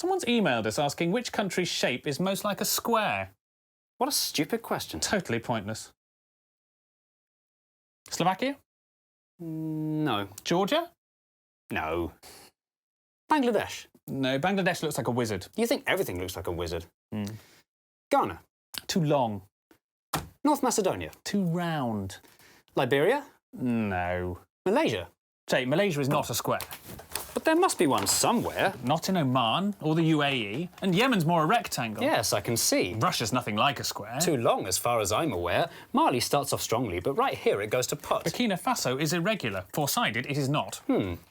Someone's emailed us asking which country's shape is most like a square. What a stupid question. Totally pointless. Slovakia? No. Georgia? No. Bangladesh? No, Bangladesh looks like a wizard. You think everything looks like a wizard. Ghana? Too long. North Macedonia? Too round. Liberia? No. Malaysia? Say, Malaysia is not a square. But there must be one somewhere. Not in Oman or the UAE. And Yemen's more a rectangle. Yes, I can see. Russia's nothing like a square. Too long, as far as I'm aware. Mali starts off strongly, but right here it goes to pot. Burkina Faso is irregular. Four-sided, it is not.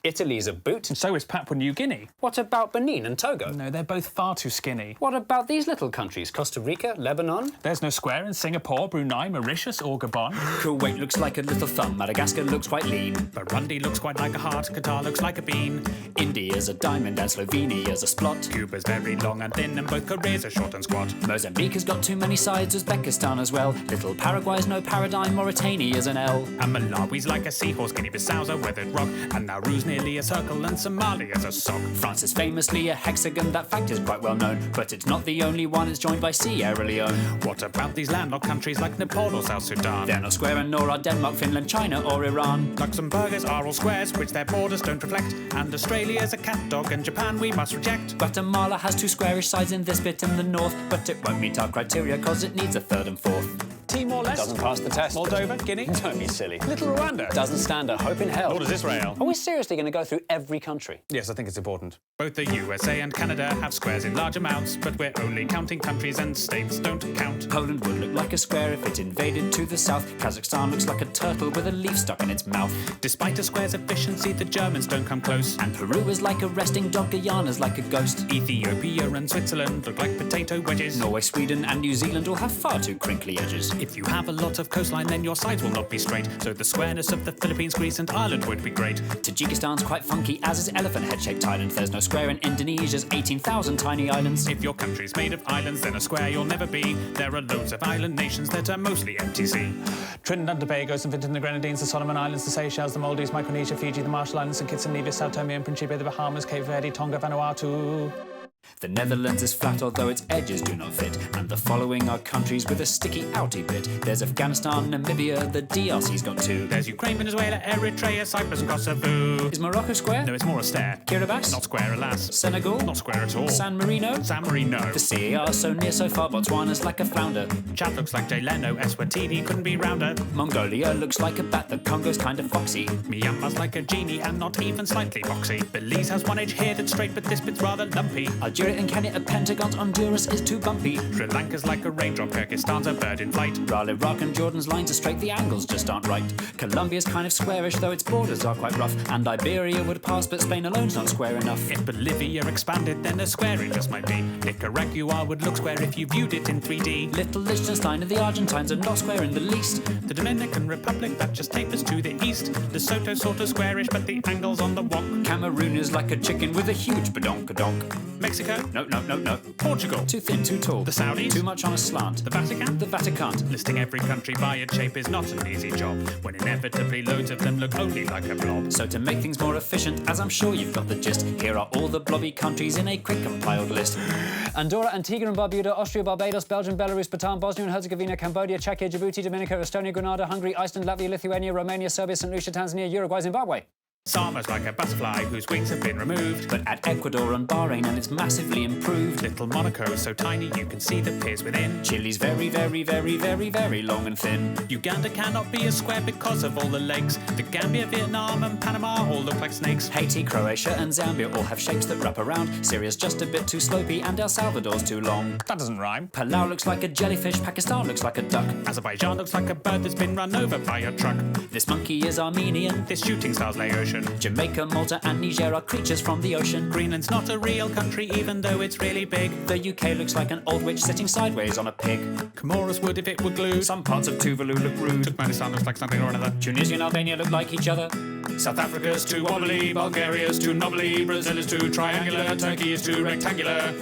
Italy's a boot. And so is Papua New Guinea. What about Benin and Togo? No, they're both far too skinny. What about these little countries? Costa Rica, Lebanon? There's no square in Singapore, Brunei, Mauritius or Gabon. Kuwait looks like a little thumb, Madagascar looks quite lean. Burundi looks quite like a heart, Qatar looks like a bean. India's a diamond and Slovenia's a splot. Cuba's very long and thin and both Koreas are short and squat. Mozambique has got too many sides, Uzbekistan as well. Little Paraguay's no paradigm, Mauritania's an L. And Malawi's like a seahorse, Guinea-Bissau's a weathered rock. And Nauru's nearly a circle and Somalia's a sock. France is famously a hexagon, that fact is quite well known. But it's not the only one, it's joined by Sierra Leone. What about these landlocked countries like Nepal or South Sudan? They're not square and nor are Denmark, Finland, China or Iran. Luxembourgers are all squares, which their borders don't reflect. And Australia's a cat dog and Japan we must reject. Guatemala has two squarish sides in this bit in the north, but it won't meet our criteria cause it needs a third and fourth. Timor-Leste Doesn't pass the test. Moldova, Guinea, Don't be silly. Little Rwanda. Doesn't stand a hope in hell. Nor does Israel. Are we seriously going to go through every country? Yes, I think it's important. Both the USA and Canada have squares in large amounts, but we're only counting countries and states don't count. Poland would look like a square if it invaded to the south. Kazakhstan looks like a turtle with a leaf stuck in its mouth. Despite a square's efficiency, the Germans don't come close. And Peru is like a resting dog, Guyana's like a ghost. Ethiopia and Switzerland look like potato wedges. Norway, Sweden and New Zealand all have far too crinkly edges. If you have a lot of coastline, then your sides will not be straight. So the squareness of the Philippines, Greece and Ireland would be great. Tajikistan's quite funky, as is elephant head-shaped Thailand. There's no square in Indonesia's 18,000 tiny islands. If your country's made of islands, then a square you'll never be. There are loads of island nations that are mostly MTC. Trinidad and Tobago, St Vincent and the Grenadines, the Solomon Islands, the Seychelles, the Maldives, Micronesia, Fiji, the Marshall Islands, St Kitts and Nevis, Sao Tome and Principe, the Bahamas, Cape Verde, Tonga, Vanuatu. The Netherlands is flat, although its edges do not fit. And the following are countries with a sticky outy bit. There's Afghanistan, Namibia, the DRC's got two. There's Ukraine, Venezuela, Eritrea, Cyprus and Kosovo. Is Morocco square? No, it's more a stare. Kiribati? Not square, alas. Senegal? Not square at all. San Marino? San Marino. The CAR so near, so far, Botswana's like a flounder. Chad looks like Jay Leno, Eswatini couldn't be rounder. Mongolia looks like a bat, the Congo's kind of foxy. Myanmar's like a genie and not even slightly boxy. Belize has one edge here that's straight, but this bit's rather lumpy. Algeria and Kenya are pentagons, Honduras is too bumpy. Sri Lanka's like a raindrop, Kyrgyzstan's a bird in flight. While Iraq and Jordan's lines are straight, the angles just aren't right. Colombia's kind of squarish, though its borders are quite rough. And Iberia would pass, but Spain alone's not square enough. If Bolivia expanded, then a square it just might be. Nicaragua would look square if you viewed it in 3D. Little Liechtenstein and the Argentines are not square in the least. The Dominican Republic, that just tapers to the east. Lesotho sort of squarish, but the angle's on the wonk. Cameroon is like a chicken with a huge badonkadonk. Mexico? No. Portugal? Too thin, too tall. The Saudis? Too much on a slant. The Vatican? The Vatican. Listing every country by its shape is not an easy job, when inevitably loads of them look only like a blob. So to make things more efficient, as I'm sure you've got the gist, here are all the blobby countries in a quick compiled list. Andorra, Antigua and Barbuda, Austria, Barbados, Belgium, Belarus, Bhutan, Bosnia and Herzegovina, Cambodia, Czechia, Djibouti, Dominica, Estonia, Grenada, Hungary, Iceland, Latvia, Lithuania, Romania, Serbia, St. Lucia, Tanzania, Uruguay, Zimbabwe. Sama's like a butterfly whose wings have been removed. But at Ecuador and Bahrain, and it's massively improved. Little Monaco's so tiny you can see the piers within. Chile's very, very, very, very, very long and thin. Uganda cannot be a square because of all the legs. The Gambia, Vietnam and Panama all look like snakes. Haiti, Croatia and Zambia all have shapes that wrap around. Syria's just a bit too slopey and El Salvador's too long. That doesn't rhyme. Palau looks like a jellyfish, Pakistan looks like a duck. Azerbaijan looks like a bird that's been run over by a truck. This monkey is Armenian. This shooting star's Laotian. Jamaica, Malta and Niger are creatures from the ocean. Greenland's not a real country even though it's really big. The UK looks like an old witch sitting sideways on a pig. Comoros would if it were glued. Some parts of Tuvalu look rude. Turkmenistan looks like something or another. Tunisia and Albania look like each other. South Africa's too wobbly, Bulgaria's too knobbly, Brazil is too triangular, Turkey is too rectangular.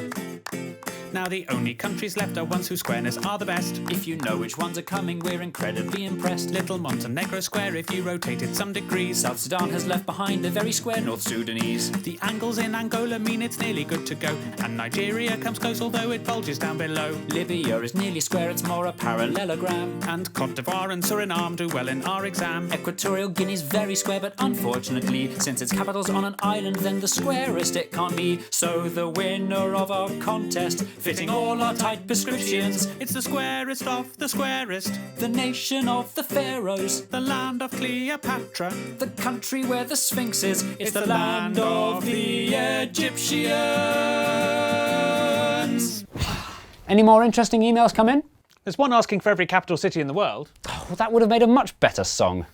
Now the only countries left are ones whose squareness are the best. If you know which ones are coming, we're incredibly impressed. Little Montenegro square if you rotate it some degrees. South Sudan has left behind a very square North Sudanese. The angles in Angola mean it's nearly good to go. And Nigeria comes close although it bulges down below. Libya is nearly square, it's more a parallelogram. And Cote d'Ivoire and Suriname do well in our exam. Equatorial Guinea's very square, but unfortunately, since its capital's on an island, then the squarest it can't be. So the winner of our contest, fitting all our tight prescriptions, It's the squarest of the squarest. the nation of the pharaohs, The land of Cleopatra. the country where the Sphinx is. It's the land of the Egyptians. Any more interesting emails come in? There's one asking for every capital city in the world. Well, that would have made a much better song.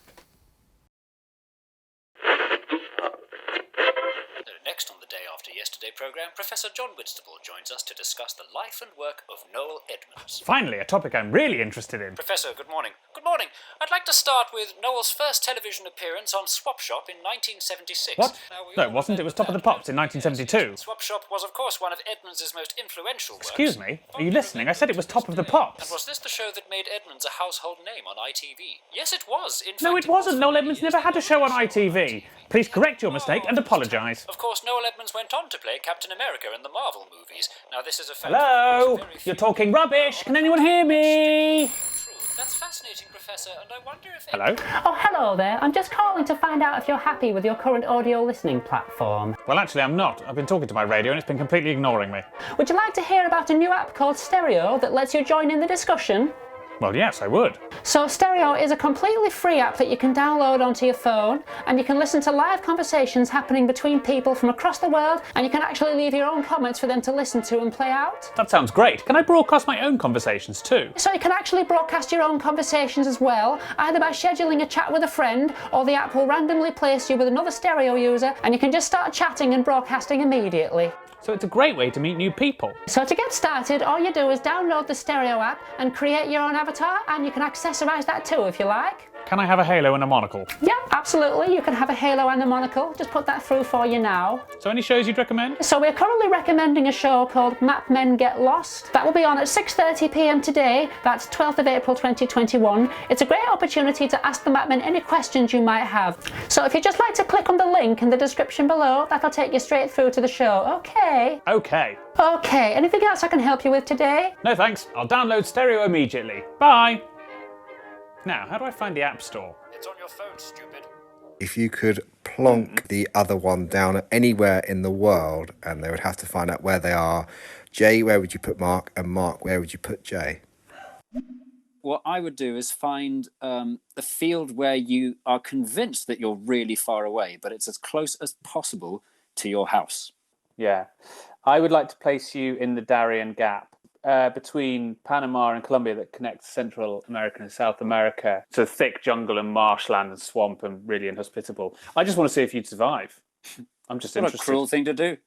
Next on the Day After Yesterday programme, Professor John Whitstable joins us to discuss the life and work of Noel Edmonds. Finally, a topic I'm really interested in. Professor, good morning. Good morning. I'd like to start with Noel's first television appearance on Swap Shop in 1976. What? Now, we No, all it wasn't. It was remember Top of the that. Pops in 1972. Yes, Swap Shop was, of course, one of Edmonds' most influential works. Excuse me? Are you listening? I said it was Top of the Pops. And was this the show that made Edmonds a household name on ITV? Yes, it was. In No, fact, it wasn't. was Noel for Edmonds years. never had a show on ITV. Please correct your mistake and apologise. Of course, Noel Edmonds went on to play Captain America in the Marvel movies. Now, this is a fact. Hello? Very few You're talking rubbish. Can anyone hear me? true. That's fascinating, Professor, and I wonder if... Hello? Oh, hello there. I'm just calling to find out if you're happy with your current audio listening platform. Well, actually, I'm not. I've been talking to my radio and it's been completely ignoring me. Would you like to hear about a new app called Stereo that lets you join in the discussion? Well, yes, I would. So Stereo is a completely free app that you can download onto your phone, and you can listen to live conversations happening between people from across the world, and you can actually leave your own comments for them to listen to and play out. That sounds great. Can I broadcast my own conversations too? So you can actually broadcast your own conversations as well, either by scheduling a chat with a friend, or the app will randomly place you with another Stereo user, and you can just start chatting and broadcasting immediately. So it's a great way to meet new people. So to get started, all you do is download the Stereo app and create your own avatar, and you can accessorise that too if you like. Can I have a halo and a monocle? Yeah, absolutely. You can have a halo and a monocle. Just put that through for you now. So any shows you'd recommend? So we're currently recommending a show called Map Men Get Lost. That will be on at 6:30 p.m. today. That's 12th of April 2021. It's a great opportunity to ask the Mapmen any questions you might have. So if you'd just like to click on the link in the description below, that'll take you straight through to the show. Okay. Okay. Okay, anything else I can help you with today? No thanks. I'll download Stereo immediately. Bye. Now, how do I find the App Store? It's on your phone, stupid. If you could plonk the other one down anywhere in the world and they would have to find out where they are, Jay, where would you put Mark? And Mark, where would you put Jay? What I would do is find a field where you are convinced that you're really far away, but it's as close as possible to your house. Yeah. I would like to place you in the Darien Gap. Between Panama and Colombia that connects Central America and South America to thick jungle and marshland and swamp and really inhospitable. I just want to see if you'd survive. I'm just What a interested. cruel thing to do.